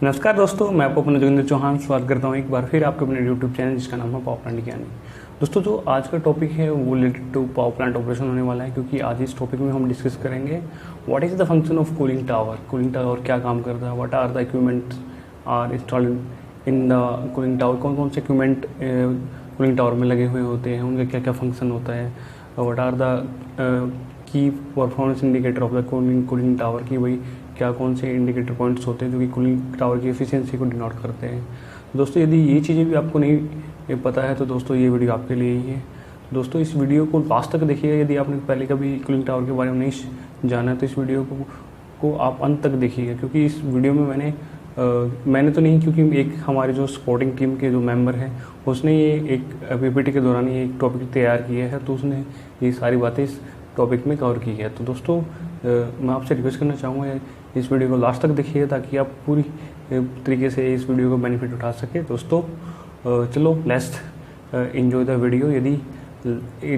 नमस्कार दोस्तों, मैं आपको अपना जोगिंदर चौहान स्वागत करता हूं एक बार फिर आपके अपने यूट्यूब चैनल जिसका नाम है पावर प्लांट ज्ञानी। दोस्तों, जो आज का टॉपिक है वो related to power plant operation होने वाला है, क्योंकि आज इस टॉपिक में हम डिस्कस करेंगे what is the function of cooling tower. Cooling tower क्या काम करता है, what are the equipments are installed in the cooling tower, कौन कौन से इक्विपमेंट कूलिंग टावर में लगे हुए होते हैं, उनका क्या क्या फंक्शन होता है, what are the key performance indicator of the cooling tower की वही क्या कौन से इंडिकेटर पॉइंट्स होते हैं जो कि कूलिंग टावर की एफिशिएंसी को डिनोट करते हैं। दोस्तों, यदि ये चीज़ें भी आपको नहीं पता है तो दोस्तों ये वीडियो आपके लिए ही है। दोस्तों, इस वीडियो को लास्ट तक देखिएगा। यदि आपने पहले कभी कूलिंग टावर के बारे में नहीं जाना है तो इस वीडियो को आप अंत तक देखिएगा, क्योंकि इस वीडियो में मैंने तो नहीं, क्योंकि एक हमारे जो सपोर्टिंग टीम के जो मेंबर हैं उसने ये एक पीपीटी के दौरान ये एक टॉपिक तैयार किया है, तो उसने ये सारी बातें इस टॉपिक में कवर की है। तो दोस्तों, मैं आपसे रिक्वेस्ट करना चाहूँगा इस वीडियो को लास्ट तक देखिए ताकि आप पूरी तरीके से इस वीडियो को बेनिफिट उठा सके। दोस्तों, चलो लेट्स एंजॉय द वीडियो। यदि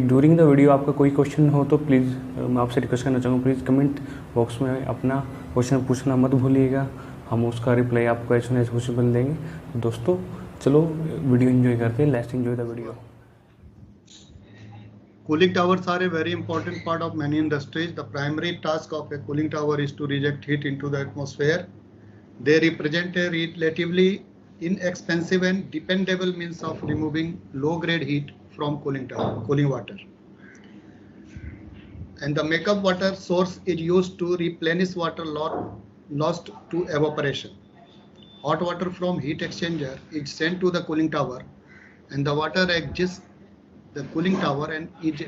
ड्यूरिंग द वीडियो आपका कोई क्वेश्चन हो तो प्लीज़ मैं आपसे रिक्वेस्ट करना चाहूँगा, प्लीज़ कमेंट बॉक्स में अपना क्वेश्चन पूछना मत भूलिएगा, हम उसका रिप्लाई आपको एज सुन एज पॉसिबल देंगे। तो दोस्तों, चलो वीडियो एंजॉय करते हैं। Let's enjoy the video. Cooling towers are a very important part of many industries. The primary task of a cooling tower is to reject heat into the atmosphere. They represent a relatively inexpensive and dependable means of removing low-grade heat from cooling water. And the makeup water source is used to replenish water lost to evaporation. Hot water from heat exchanger is sent to the cooling tower, and the water exits the cooling tower and is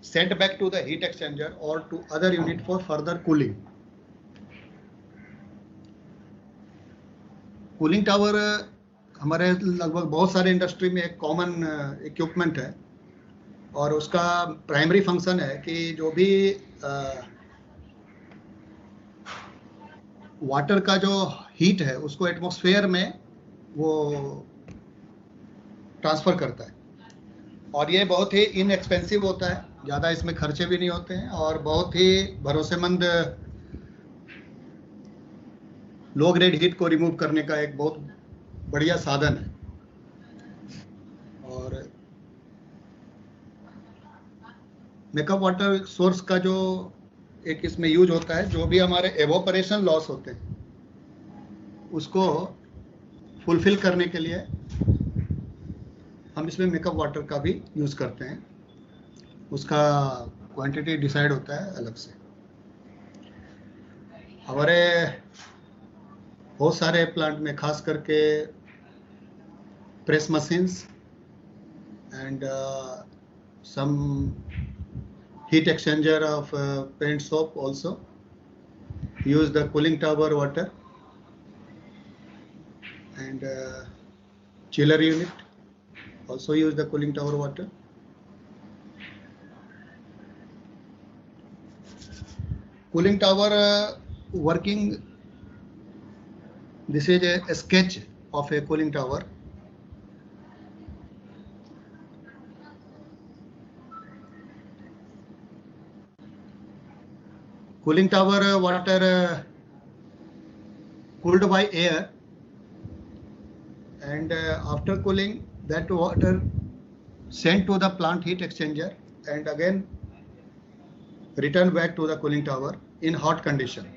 sent back to the heat exchanger or to other unit for further cooling. Cooling tower हमारे लगभग बहुत सारे industry में एक common equipment है, और उसका primary function है कि जो भी वाटर का जो हीट है उसको एटमॉस्फेयर में वो ट्रांसफर करता है, और ये बहुत ही इनएक्सपेंसिव होता है, ज़्यादा इसमें खर्चे भी नहीं होते हैं, और बहुत ही भरोसेमंद लो ग्रेड हीट को रिमूव करने का एक बहुत बढ़िया साधन है। और मेकअप वाटर सोर्स का जो एक इसमें यूज होता है, जो भी हमारे एवोपरेशन लॉस होते हैं उसको फुलफिल करने के लिए हम इसमें मेकअप वाटर का भी यूज करते हैं। उसका क्वांटिटी डिसाइड होता है अलग से। हमारे बहुत सारे प्लांट में खास करके press machines and some heat exchanger of paint soap also use the cooling tower water, and chiller unit also use the cooling tower water. Cooling tower working, this is a sketch of a cooling tower. Cooling tower water cooled by air, and after cooling that water sent to the plant heat exchanger and again return back to the cooling tower in hot condition.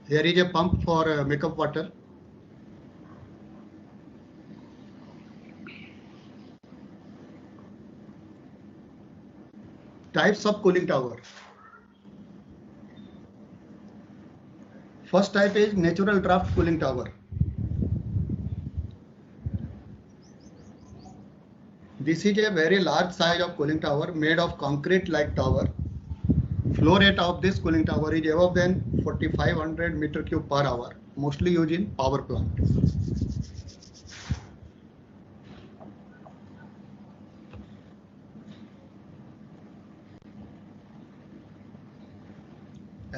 Here is a pump for makeup water. Types of cooling tower. First type is natural draft cooling tower. This is a very large size of cooling tower made of concrete like tower. Flow rate of this cooling tower is above than 4500 meter cube per hour, mostly used in power plant.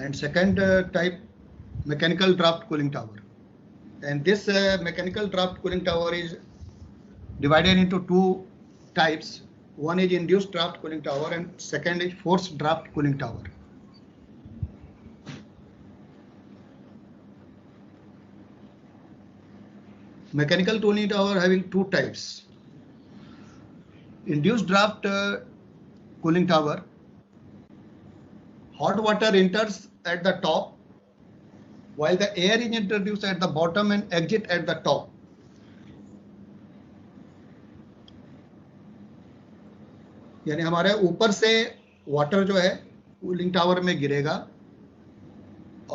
And second type, mechanical draft cooling tower, and this mechanical draft cooling tower is divided into two types. one is induced draft cooling tower and second is forced draft cooling tower. Mechanical cooling tower having two types. Induced draft cooling tower, hot water enters at the top while the air is introduced at the bottom and exit at the top. यानी हमारे ऊपर से water जो है cooling tower में गिरेगा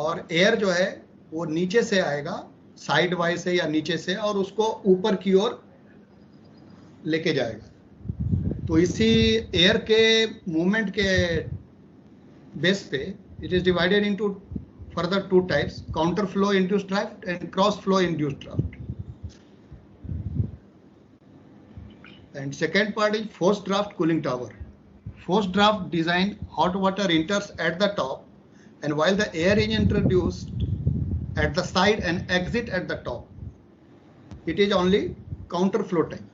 और air जो है वो नीचे से आएगा, साइड वाइज से या नीचे से, और उसको ऊपर की ओर लेके जाएगा। तो इसी एयर के मूवमेंट के बेस पे it is divided into further two types, counter flow induced draft and cross flow induced draft. And second part is forced draft cooling tower. Forced draft design, hot water enters at the top, and while the air is introduced at the side and exit at the top, it is only counter flow type.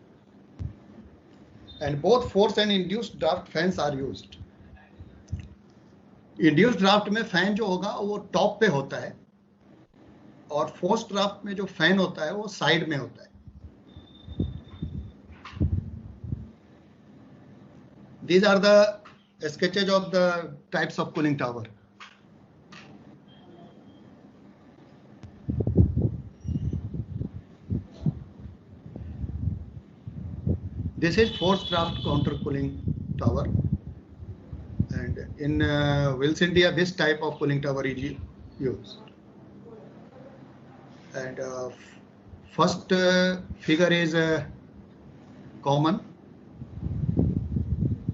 And both forced and induced draft fans are used. Induced draft में fan जो होगा वो top पे होता है और forced draft में जो फैन होता है वो साइड में होता है। These are the sketches of the types of cooling tower. This is forced draft counter cooling tower, and in Wills India this type of cooling tower is used. And first figure is common.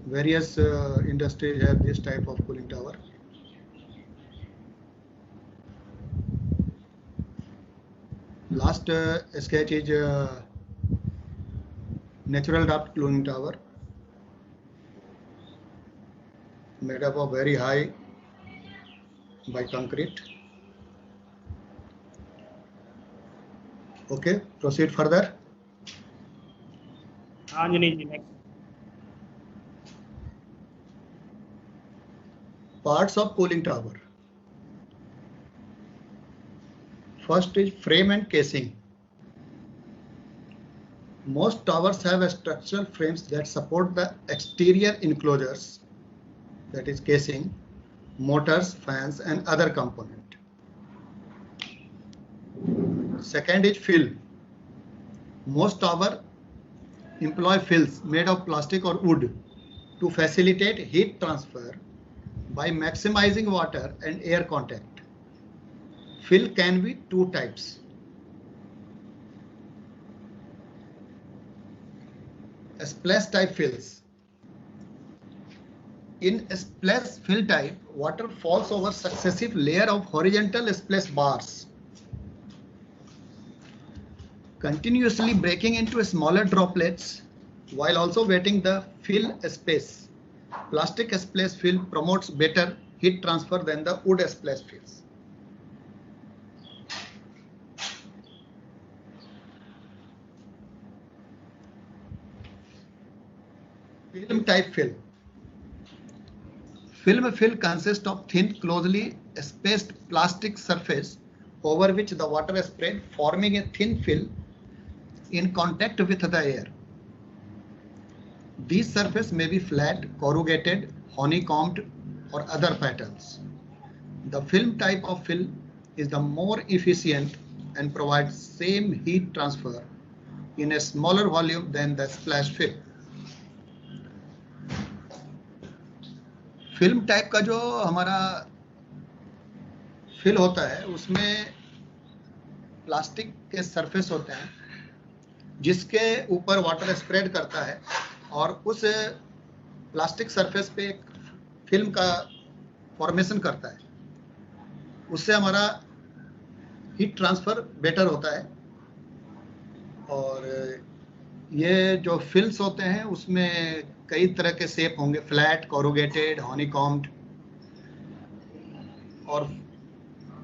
Various industries have this type of cooling tower. Last sketch is natural draft cooling tower, made up of very high by concrete. Okay, proceed further. Anjani ji, next. Parts of cooling tower. First is frame and casing. Most towers have structural frames that support the exterior enclosures, that is casing, motors, fans, and other components. Second is fill. Most towers employ fills made of plastic or wood to facilitate heat transfer by maximizing water and air contact. Fill can be two types. Splash type fills. In splash fill type, water falls over successive layer of horizontal splash bars, continuously breaking into smaller droplets while also wetting the fill space. Plastic splash fill promotes better heat transfer than the wood splash fills. Film type fill. Film fill consists of thin, closely spaced plastic surface over which the water is spread, forming a thin film in contact with the air. These surfaces may be flat, corrugated, honeycombed, or other patterns. The film type of fill is the more efficient and provides same heat transfer in a smaller volume than the splash fill. Film type का जो हमारा fill होता है उसमें plastic के surface होते हैं जिसके ऊपर वाटर स्प्रेड करता है और उस प्लास्टिक सरफेस पे एक फिल्म का फॉर्मेशन करता है। उससे हमारा हीट ट्रांसफर बेटर होता है। और ये जो फिल्स होते हैं उसमें कई तरह के शेप होंगे, फ्लैट, कोरुगेटेड, हनीकॉम्ड, और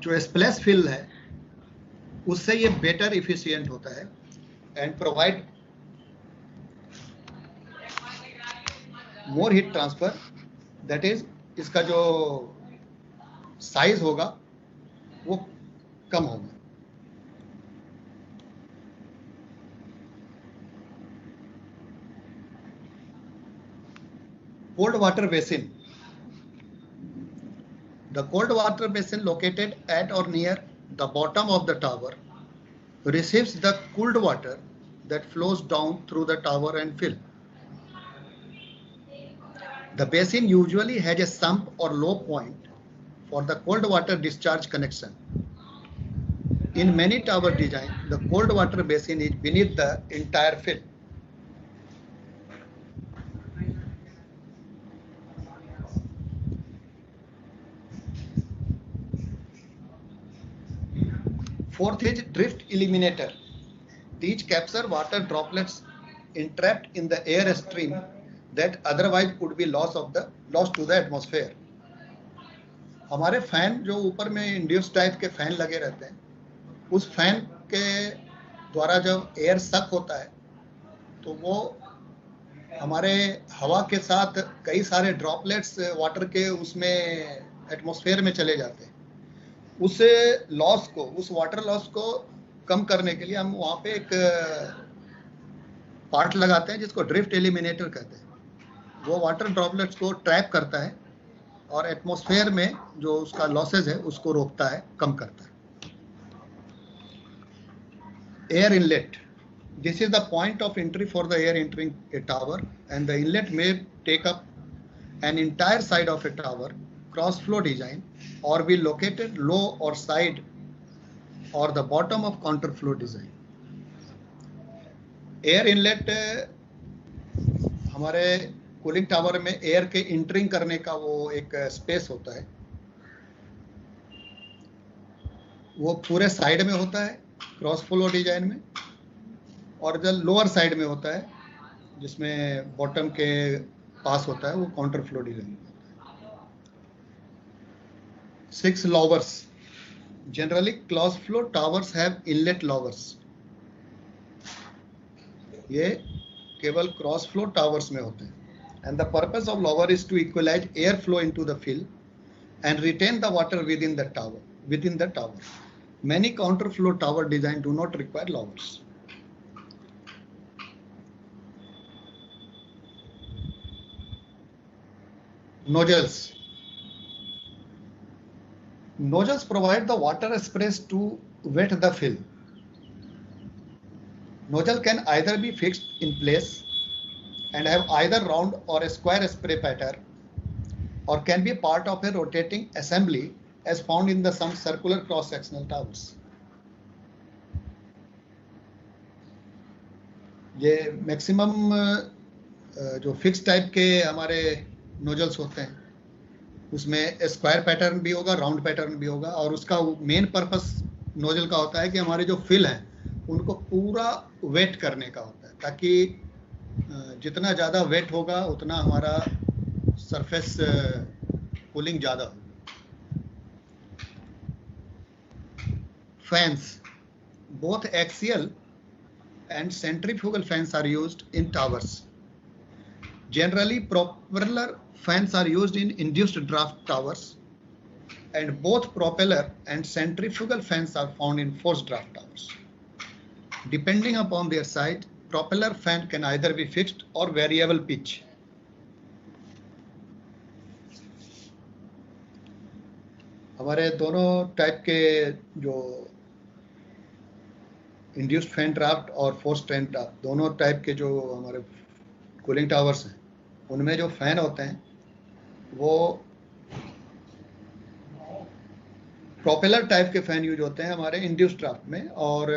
जो स्प्लैश फिल है उससे ये बेटर इफिशिएंट होता है and provide more heat transfer, that is इसका जो साइज होगा वो कम होगा। Cold water basin, the cold water basin located at or near the bottom of the tower receives the cooled water that flows down through the tower and fill. The basin usually has a sump or low point for the cold water discharge connection. In many tower design, the cold water basin is beneath the entire fill. Fourth is drift eliminator. These capture water droplets entrapped in the air stream that otherwise would be lost to the atmosphere. हमारे fan जो ऊपर में induce type के fan लगे रहते हैं, उस fan के द्वारा जब एयर सक होता है तो वो हमारे हवा के साथ कई सारे ड्रॉपलेट्स वाटर के उसमें एटमॉस्फेयर में चले जाते हैं। उस लॉस को, उस वाटर लॉस को कम करने के लिए हम वहाँ पे एक पार्ट लगाते हैं जिसको ड्रिफ्ट एलिमिनेटर कहते हैं। वो वाटर ड्रॉपलेट्स को ट्रैप करता है और एटमॉस्फेयर में जो उसका लॉसेज है उसको रोकता है, कम करता है। Air inlet, this is the point of entry for the air entering a tower and the inlet में take up an entire side of a tower cross flow design or be located low or side or the bottom of counter flow design. Air inlet हमारे cooling tower में air के entering करने का वो एक space होता है, वो पूरे साइड में होता है क्रॉस फ्लो डिजाइन में, और जो लोअर साइड में होता है जिसमें बॉटम के पास होता है वो counter flow design. 6 louvers. Generally, closed flow towers have inlet louvers. ये केवल क्रॉस फ्लो टावर्स में होते हैं। And the purpose of louver is to equalize air flow into the fill and retain the water within the tower. Many counter flow tower design do not require louvers. Nozzles. Nozzles provide the water sprays to wet the fill. Nozzle can either be fixed in place and have either round or a square spray pattern, or can be part of a rotating assembly as found in some circular cross-sectional towers. ये maximum जो fix type के हमारे nozzles होते हैं उसमें square pattern भी होगा, round pattern भी होगा, और उसका मेन पर्पस नोजल का होता है कि हमारे जो फिल हैं उनको पूरा वेट करने का होता है, ताकि जितना ज़्यादा वेट होगा उतना हमारा सरफेस कूलिंग ज़्यादा होगी। Fans, both axial and centrifugal fans are used in towers. Generally, propeller fans are used in induced draft towers, and both propeller and centrifugal fans are found in forced draft towers. Depending upon their size, propeller fan can either be fixed or variable pitch. हमारे दोनों type के जो induced fan draft और forced fan draft, दोनों type के जो हमारे cooling towers हैं उनमें जो फैन होते हैं वो प्रोपेलर टाइप के फैन यूज होते हैं हमारे इंड्यूस्ड ड्राफ्ट में, और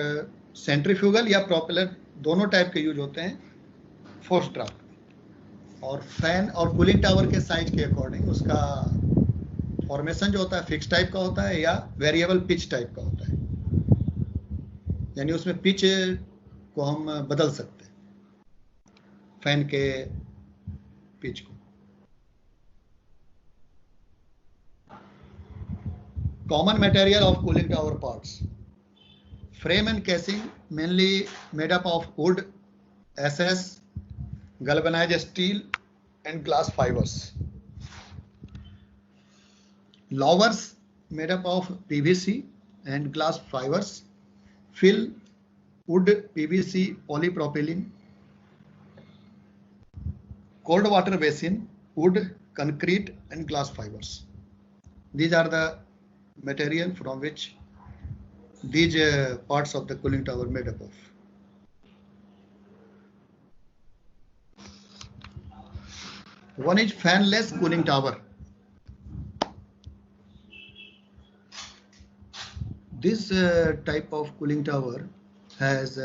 सेंट्रीफ्यूगल या प्रोपेलर दोनों टाइप के यूज होते हैं फोर्स्ड ड्राफ्ट में। और फैन और कूलिंग टावर के साइज के अकॉर्डिंग उसका फॉर्मेशन जो होता है फिक्स टाइप का होता है या वेरिएबल पिच टाइप का होता है, यानी उसमें पिच को हम बदल सकते हैं फैन के पिच को। Common material of cooling tower parts: frame and casing mainly made up of wood, SS, galvanized steel and glass fibers. Lowers made up of PVC and glass fibers fill wood, PVC, polypropylene, cold water basin, wood, concrete and glass fibers. These are the material from which these parts of the cooling tower made up of. One is fanless cooling tower. This type of cooling tower has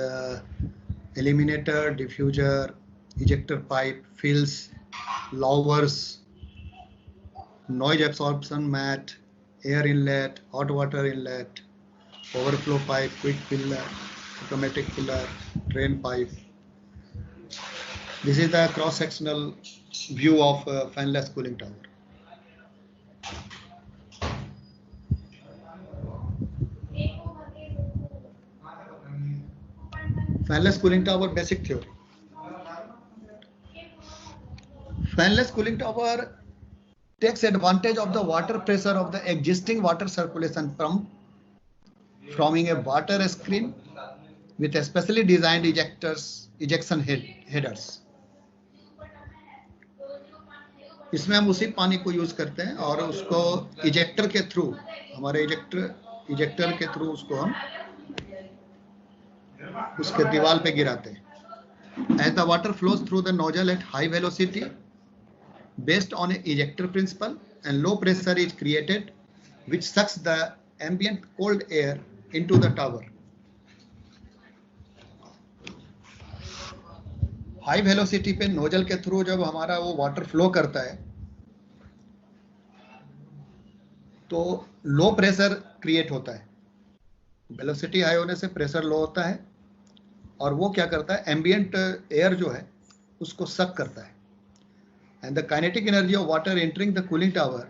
eliminator, diffuser, ejector pipe, fills, lowers, noise absorption mat, air inlet, hot water inlet, overflow pipe, quick filler, automatic filler, drain pipe. This is the cross-sectional view of fanless cooling tower. Fanless cooling tower basic theory. Fanless cooling tower takes advantage of the water pressure of the existing water circulation pump, forming a water screen with a specially designed ejection headers. इसमें हम उसी पानी को use करते हैं और उसको ejector के थ्रू, हमारे इजेक्टर के थ्रू उसको हम उसके दीवार पे गिराते हैं. As the water flows through the nozzle at high velocity, based on an ejector principle, and low pressure is created, which sucks the ambient cold air into the tower. High velocity पे nozzle के through जब हमारा वो water flow करता है तो low pressure create होता है. वेलोसिटी हाई होने से प्रेशर लो होता है और वो क्या करता है, एम्बियंट एयर जो है उसको सक करता है. And the kinetic energy of water entering the cooling tower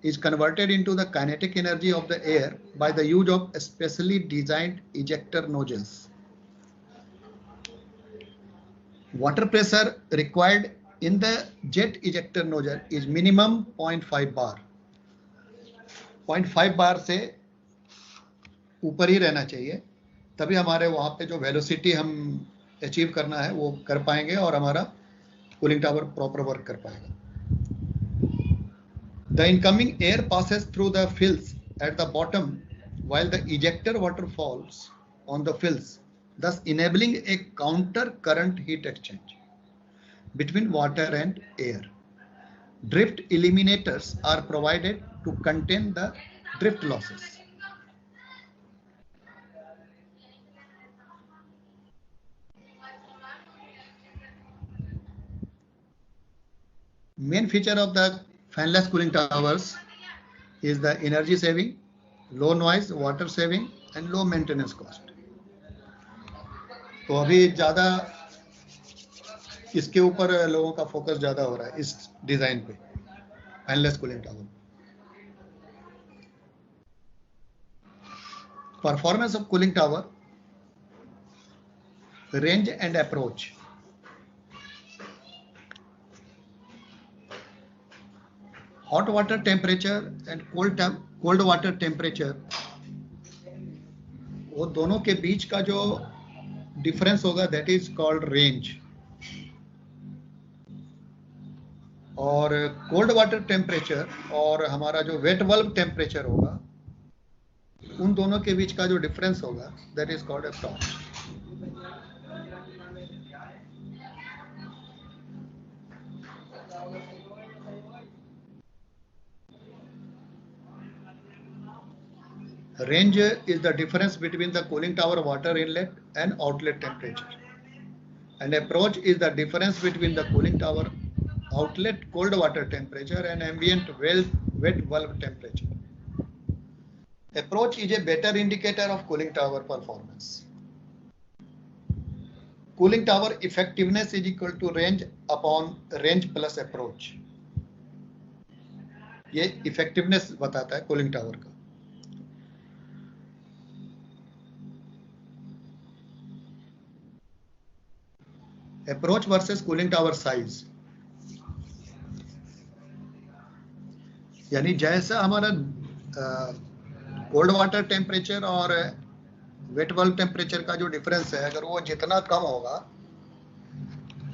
is converted into the kinetic energy of the air by the use of specially designed ejector nozzles. Water pressure required in the jet ejector nozzle is minimum 0.5 bar. 0.5 बार से ऊपर ही रहना चाहिए, तभी हमारे वहां पे जो velocity हम अचीव करना है वो कर पाएंगे और हमारा कूलिंग टावर प्रॉपर वर्क कर पाएगा. The incoming air passes through the fills at the bottom while the ejector water falls on the fills, thus enabling a counter current heat exchange between water and air. Drift eliminators are provided to contain the drift losses. Main feature of the fanless cooling towers is the energy saving, low noise, water saving and low maintenance cost. तो अभी ज्यादा इसके ऊपर लोगों का focus ज्यादा हो रहा है इस डिजाइन पे, fanless cooling tower. Performance of cooling tower, range and approach. Hot water temperature and cold water temperature, वो दोनों के बीच का जो डिफरेंस होगा that is called range. और कोल्ड वाटर टेम्परेचर और हमारा जो वेट बल्ब टेम्परेचर होगा, उन दोनों के बीच का जो डिफरेंस होगा that is called approach. Range is the difference between the cooling tower water inlet and outlet temperature. And approach is the difference between the cooling tower outlet cold water temperature and ambient wet bulb temperature. Approach is a better indicator of cooling tower performance. Cooling tower effectiveness is equal to range upon range plus approach. ये effectiveness बताता है cooling tower का. Approach versus cooling tower size. यानी जैसा हमारा cold water temperature और wait valve temperature का जो डिफरेंस है, अगर वो जितना कम होगा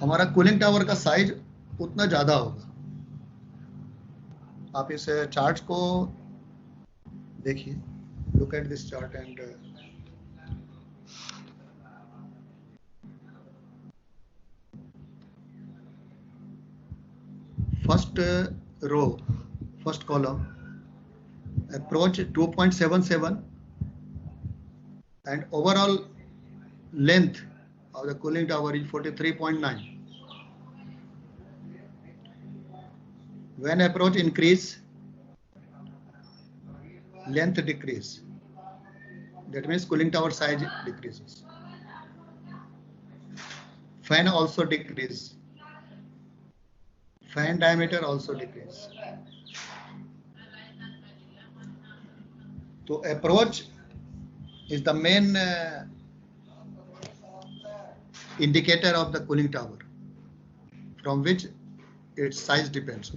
हमारा कूलिंग टावर का साइज उतना ज़्यादा होगा। आप इस चार्ट को देखिए, look at this chart and first row, first column, approach 2.77 and overall length of the cooling tower is 43.9. When approach increase, length decrease. That means cooling tower size decreases. Fan also decrease. Fan diameter also decrease. So approach is the main indicator of the cooling tower, from which its size depends.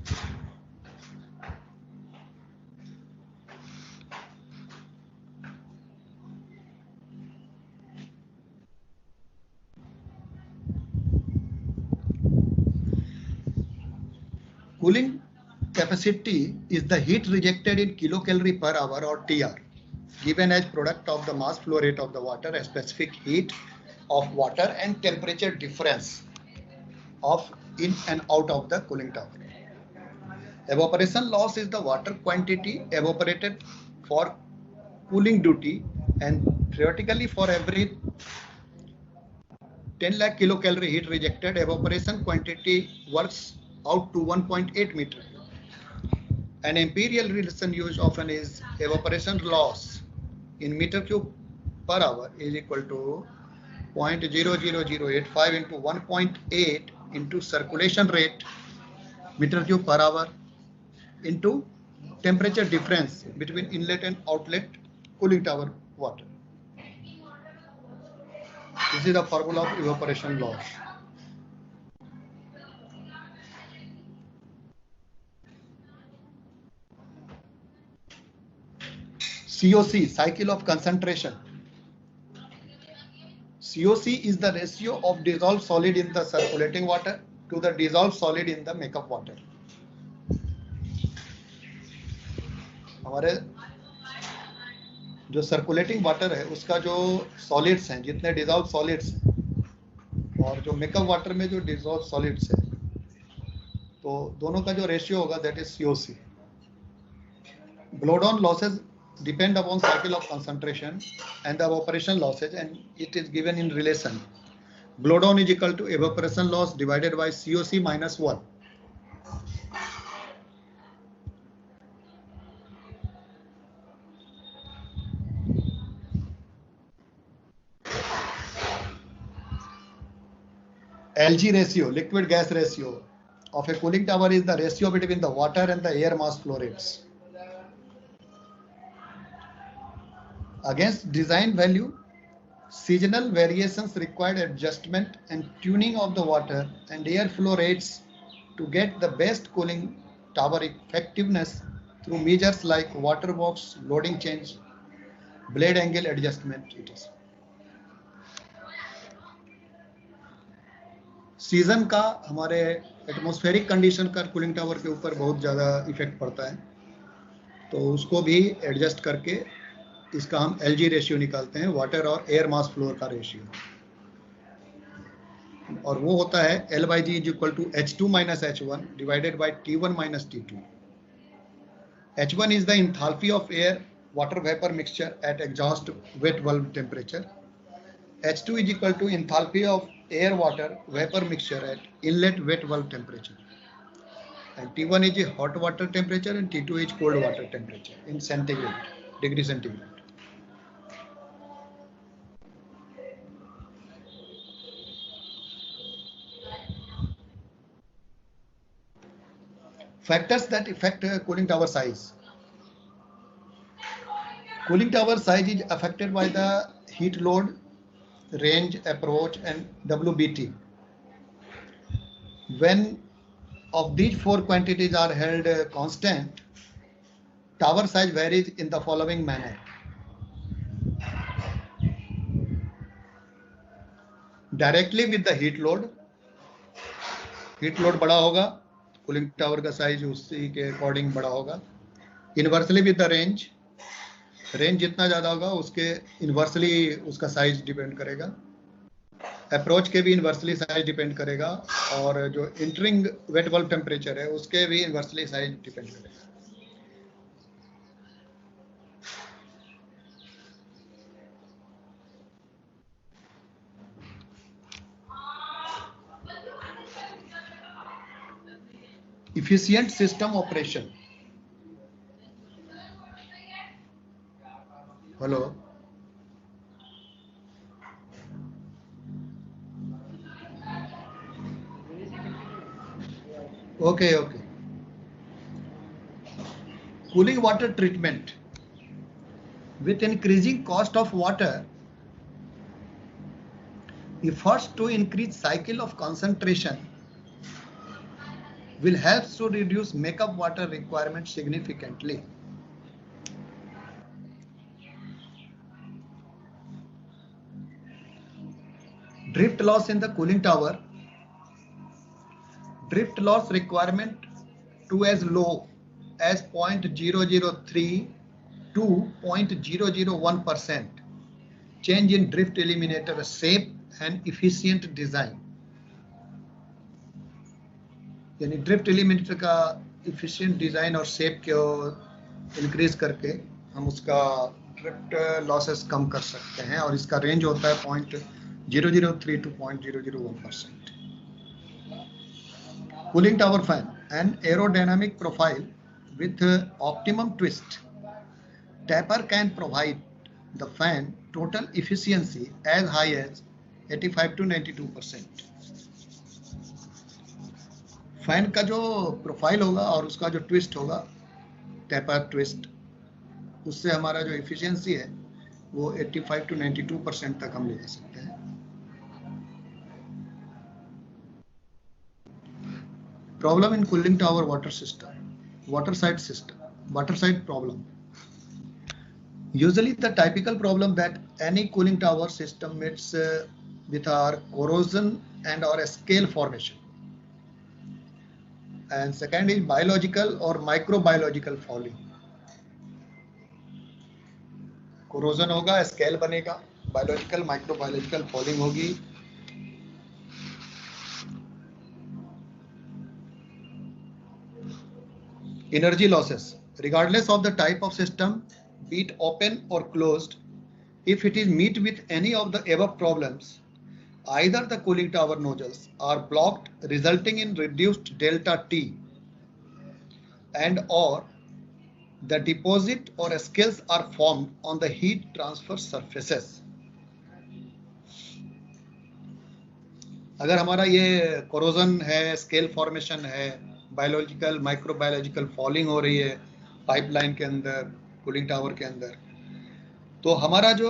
Cooling capacity is the heat rejected in kilocalorie per hour or TR, given as product of the mass flow rate of the water, a specific heat of water and temperature difference of in and out of the cooling tower. Evaporation loss is the water quantity evaporated for cooling duty, and theoretically for every 10 lakh kilocalorie heat rejected, evaporation quantity works out to 1.8 meter. An imperial relation used often is evaporation loss in meter cube per hour is equal to 0.00085 into 1.8 into circulation rate meter cube per hour into temperature difference between inlet and outlet cooling tower water. This is the formula of evaporation loss. COC, cycle of concentration. COC is the ratio of dissolved solid in the circulating water to the dissolved solid in the makeup water. हमारे जो circulating water है उसका जो solids हैं, जितने dissolve solids हैं, और जो मेकअप वाटर में जो डिजॉल्व सॉलिड्स है, तो दोनों का जो रेशियो होगा that is COC. Blow-down losses depend upon cycle of concentration and the evaporation losses, and it is given in relation. Blow-down is equal to evaporation loss divided by COC minus 1. LG ratio, liquid gas ratio of a cooling tower is the ratio between the water and the air mass flow rates. Against design value, seasonal variations required adjustment and tuning of the water and air flow rates to get the best cooling tower effectiveness through measures like water box, loading change, blade angle adjustment. It is. Season का हमारे atmospheric condition का cooling tower के ऊपर बहुत ज़्यादा effect पड़ता है, तो उसको भी एडजस्ट करके इसका हम LG रेशियो निकालते हैं, वाटर और एयर मास फ्लो का रेशियो, और वो होता है L/G is equal to H2 minus H1 divided by T1 minus T2. H1 is the enthalpy of air water vapor mixture at exhaust wet valve temperature. H2 is equal to enthalpy of air water vapor mixture at inlet wet valve temperature. And T1 is hot water temperature and T2 is cold water temperature in centigrade, degree centigrade. Factors that affect cooling tower size. Cooling tower size is affected by the heat load, range, approach, and WBT. When of these four quantities are held constant, tower size varies in the following manner. Directly with the heat load बड़ा होगा, cooling tower का size उसी के according बड़ा होगा. Inversely with the range जितना ज्यादा होगा उसके इनवर्सली उसका साइज डिपेंड करेगा. अप्रोच के भी इनवर्सली साइज डिपेंड करेगा, और जो इंटरिंग वेट बल्ब टेम्परेचर है उसके भी इनवर्सली साइज डिपेंड करेगा. Efficient system operation. Hello. Okay. Cooling water treatment. With increasing cost of water, efforts to increase cycle of concentration will help to reduce makeup water requirement significantly. Drift loss in the cooling tower. Drift loss requirement to as low as 0.003 to 0.001%. Change in drift eliminator shape and efficient design. यानी drift eliminator का efficient design और shape को increase करके हम उसका drift losses कम कर सकते हैं, और इसका रेंज होता है 0.003 to 0.001%. Cooling tower fan, an aerodynamic profile with optimum twist. Taper can provide the fan total efficiency as high as 85 to 92%. Fan का जो प्रोफाइल होगा और उसका जो ट्विस्ट होगा, टेपर ट्विस्ट, उससे हमारा जो एफिशिएंसी है वो 85 to 92% तक हम ले जा सकते हैं. Problem in cooling tower water system, water side problem. Usually the typical problem that any cooling tower system meets with are corrosion and or scale formation. And second is biological or microbiological fouling. Corrosion होगा, scale बनेगा, biological microbiological falling होगी. Energy losses, regardless of the type of system, be it open or closed, if it is met with any of the above problems, either the cooling tower nozzles are blocked, resulting in reduced delta T, and or the deposit or scales are formed on the heat transfer surfaces. अगर हमारा ये corrosion है, scale formation है, biological microbiological falling हो रही है pipeline के अंदर, कूलिंग टावर के अंदर, तो हमारा जो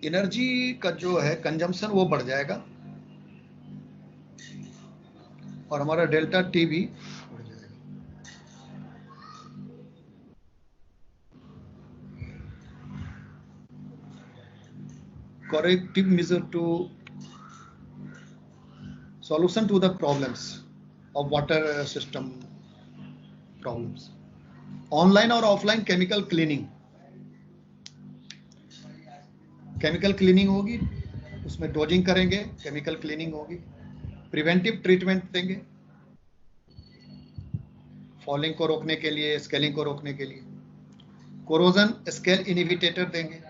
एनर्जी का जो है कंजम्पशन वो बढ़ जाएगा और हमारा डेल्टा टी भी बढ़ जाएगा. Corrective measure to solution to the problems of water system problems. Online or offline chemical cleaning. Chemical cleaning होगी, उसमें डोजिंग करेंगे, केमिकल क्लीनिंग होगी. प्रिवेंटिव ट्रीटमेंट देंगे फॉलिंग को रोकने के लिए, स्केलिंग को रोकने के लिए. कोरोजन स्केल इनहिबिटर देंगे,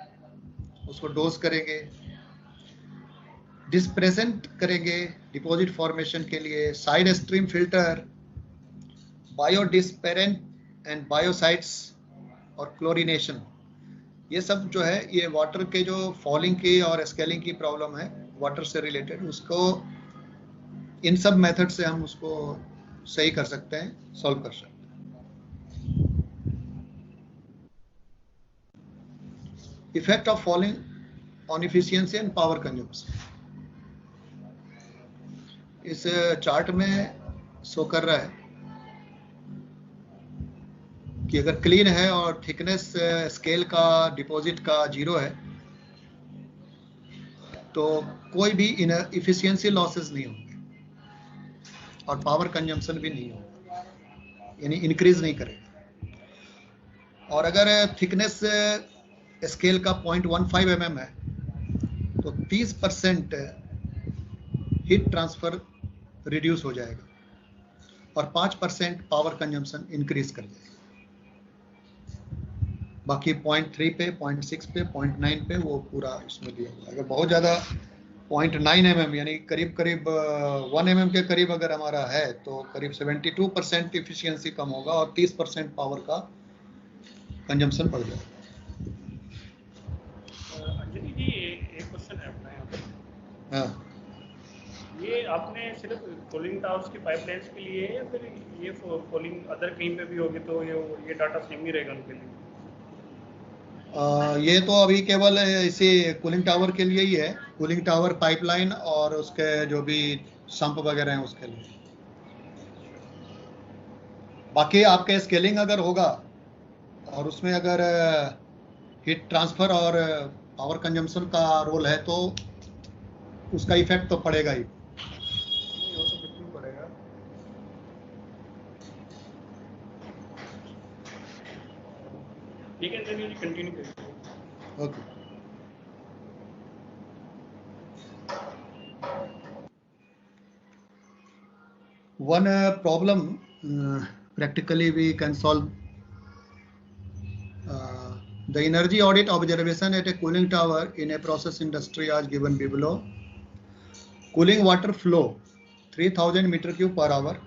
उसको डोज करेंगे. डिस्प्रेसेंट करेंगे डिपॉजिट फॉर्मेशन के लिए. Side stream filter, biodispersant and biocides और क्लोरिनेशन, ये सब जो है ये वाटर के जो फॉलिंग की और स्केलिंग की प्रॉब्लम है वाटर से रिलेटेड, उसको इन सब मेथड से हम उसको सही कर सकते हैं, सॉल्व कर सकते हैं. Effect of falling on efficiency and power consumption. इस चार्ट में शो कर रहा है कि अगर क्लीन है और थिकनेस स्केल का डिपॉजिट का 0 है तो कोई भी इफिशियंसी लॉसेस नहीं होंगे और पावर कंजम्पशन भी नहीं होगा, यानी इंक्रीज नहीं करेगा। और अगर थिकनेस स्केल का 0.15 mm है तो 30% हीट ट्रांसफर रिड्यूस हो जाएगा और 5% पावर कंजम्पशन इंक्रीज कर जाएगा। बाकी 0.3 पे, 0.6 पे, 0.9 पे वो पूरा इसमें दिया हुआ है। अगर बहुत ज़्यादा 0.9 mm यानी करीब करीब 1 mm के करीब अगर हमारा है तो करीब 72% इफिशियंसी कम होगा और 30% पावर का कंजम्पशन बढ़ जाएगा। अंजनी जी, एक क्वेश्चन है अपना यहाँ पे। हाँ, ये आपने सिर्फ कूलिंग टावर्स की पाइपलाइंस के लिए है या फिर ये कूलिंग अदर कहीं पे भी होगी तो ये डाटा सेम ही रहेगा उनके लिए? ये तो अभी केवल इसी कूलिंग टावर के लिए ही है, कूलिंग टावर पाइपलाइन और उसके जो भी संप वगैरह हैं उसके लिए। बाकी आपके स्केलिंग अगर होगा और उसमें अगर हीट ट्रांसफर और पावर कंजम्पशन का रोल है तो उसका इफेक्ट तो पड़ेगा ही। वो तो बिल्कुल पड़ेगा। ठीक है अंजनी जी, कंटिन्यू करिए। Okay. One problem practically we can solve the energy audit observation at a cooling tower in a process industry as given below. Cooling water flow 3000 meter cube per hour.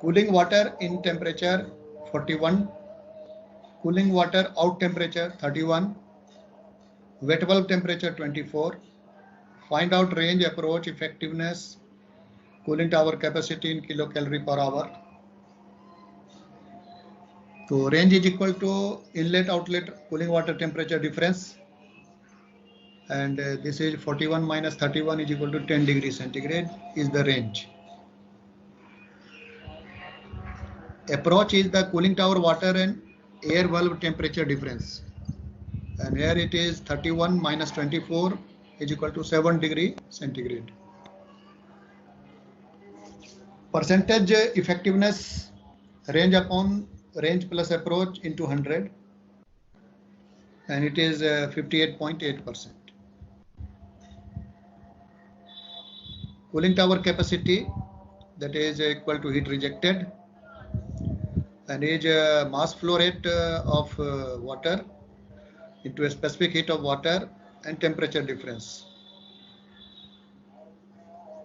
Cooling water in temperature 41. Cooling water out temperature 31. Wet bulb temperature 24. Find out range, approach, effectiveness, cooling tower capacity in kilocalorie per hour. So range is equal to inlet outlet cooling water temperature difference, and this is 41 minus 31 is equal to 10 degrees centigrade is the range. Approach is the cooling tower water and air valve temperature difference, and here it is 31 minus 24 is equal to 7 degree centigrade. Percentage effectiveness range upon range plus approach into 100, and it is 58.8%. Cooling tower capacity, that is equal to heat rejected, and is mass flow rate of water into a specific heat of water and temperature difference.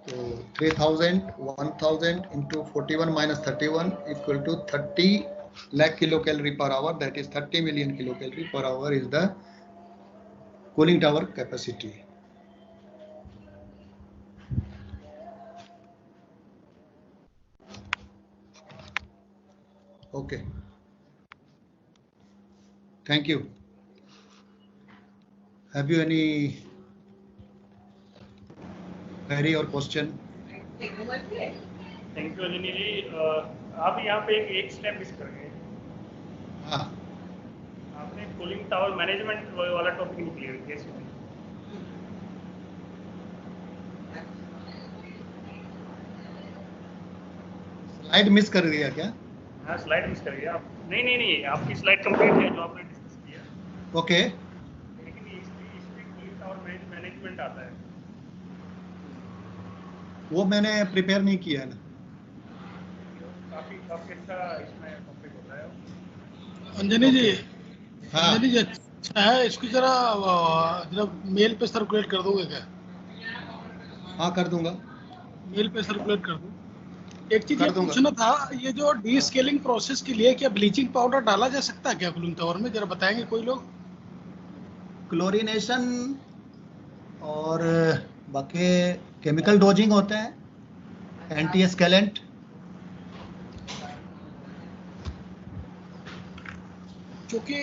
So 3000, 1000 into 41 minus 31 equal to 30 lakh kilocalorie per hour, that is 30 million kilocalorie per hour is the cooling tower capacity. Okay. Thank you. Have you any query or question? Thank you Anjani ji. आप यहाँ पे एक step miss कर गए। हाँ, आपने cooling tower management वाला topic नहीं क्लियर किया इसमें। स्लाइड मिस कर दिया क्या? हाँ, स्लाइड मिस कर गया आप। नहीं, आपकी स्लाइड कंप्लीट है जो आपने डिस्कस किया। ओके। लेकिन इसमें कूलिंग टावर मैनेजमेंट आता है। वो मैंने प्रिपेयर नहीं किया ना। काफी अच्छा इसमें टॉपिक होता है। अंजनी जी, हाँ, अंजनी जी अच्छा है, इसको जरा मेल पे सर्कुलेट कर दोगे क्या? हाँ कर दूंगा। मेल पे सर्कुलेट कर दो। एक चीज कर ये दूंगा। पूछना था, ये जो डी स्केलिंग प्रोसेस के लिए क्या ब्लीचिंग पाउडर डाला जा सकता है क्या कूलिंग टावर में? जरा बताएंगे कोई लोग। क्लोरीनेशन और बाकी केमिकल डोजिंग होते हैं, एंटी स्केलेंट। क्योंकि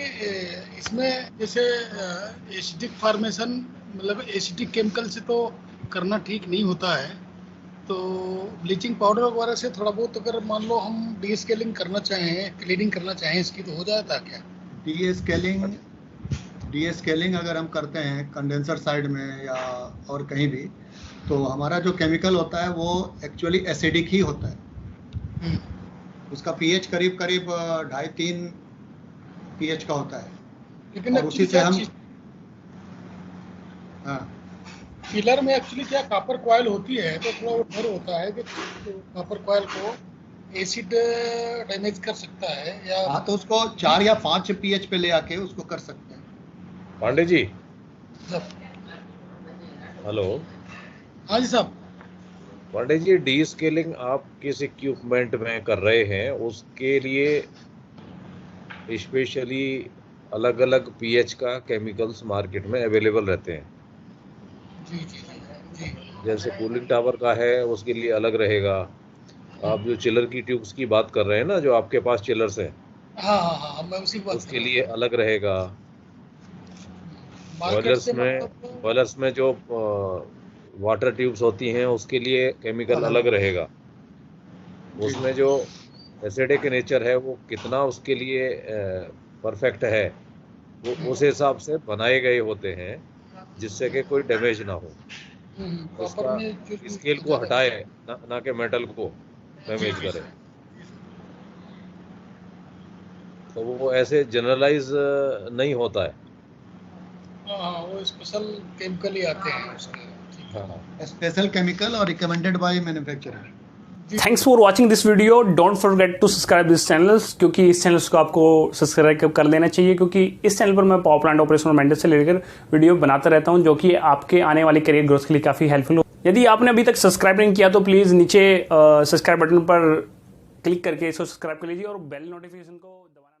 इसमें जैसे एसिडिक फॉर्मेशन, मतलब एसिडिक केमिकल से तो करना ठीक नहीं होता है, तो ब्लीचिंग पाउडर वगैरह से थोड़ा बहुत अगर मान लो हम डी स्केलिंग करना चाहें, क्लीनिंग करना चाहें इसकी, तो हो जाता क्या? डी स्केलिंग अगर हम करते हैं कंडेंसर साइड में या और कहीं भी, तो हमारा जो केमिकल होता है वो एक्चुअली एसिडिक ही होता है। उसका पीएच करीब 2.5-3 पीएच का होता है। लेकिन और उसी से हम हाँ फिलर में एक्चुअली क्या कॉपर कॉयल होती है, तो थोड़ा वो डर होता है कि कॉपर कॉयल को एसिड डैमेज कर सकता है या हाँ, तो उसको 4 या 5 पीएच पे ले आके उसको कर सकते हैं। पांडे जी, जब। हेलो। हाँ जी साहब। पांडे जी, डी स्केलिंग आप किस इक्विपमेंट में कर रहे हैं, उसके लिए स्पेशली अलग अलग पीएच का केमिकल्स मार्केट में अवेलेबल रहते हैं। जी जी जी। जैसे कूलिंग टावर का है उसके लिए अलग रहेगा। आप जो चिलर की ट्यूब्स की बात कर रहे हैं ना, जो आपके पास चिलर्स हैं, हाँ हाँ हाँ, मैं उसी बात उसके लिए अलग रहेगा। मार्केट से मतलब बॉयलर्स में जो वाटर ट्यूब्स होती हैं उसके लिए केमिकल अलग रहेगा। उसमें जो एसिडिक नेचर है वो कितना उसके लिए परफेक्ट है, वो उस हिसाब से बनाए गए होते हैं जिससे कि कोई डैमेज ना हो। उसका स्केल को हटाए ना कि मेटल को डैमेज करे। तो वो ऐसे जनरलाइज नहीं होता है। हाँ, वो स्पेशल केमिकल ही आते हैं उसके। हाँ, स्पेशल केमिकल और recommended by manufacturer. Thanks for watching this video. Don't forget to subscribe this channels, क्योंकि इस चैनल्स को आपको सब्सक्राइब कर लेना चाहिए, क्योंकि इस चैनल पर मैं पावर प्लांट ऑपरेशन और मेंटेनेंस से लेकर वीडियो बनाता रहता हूं, जो कि आपके आने वाले करियर ग्रोथ के लिए काफ़ी हेल्पफुल हो। यदि आपने अभी तक सब्सक्राइब नहीं किया तो प्लीज़ नीचे सब्सक्राइब बटन पर क्लिक करके इसको सब्सक्राइब कर लीजिए और बेल नोटिफिकेशन को दबाना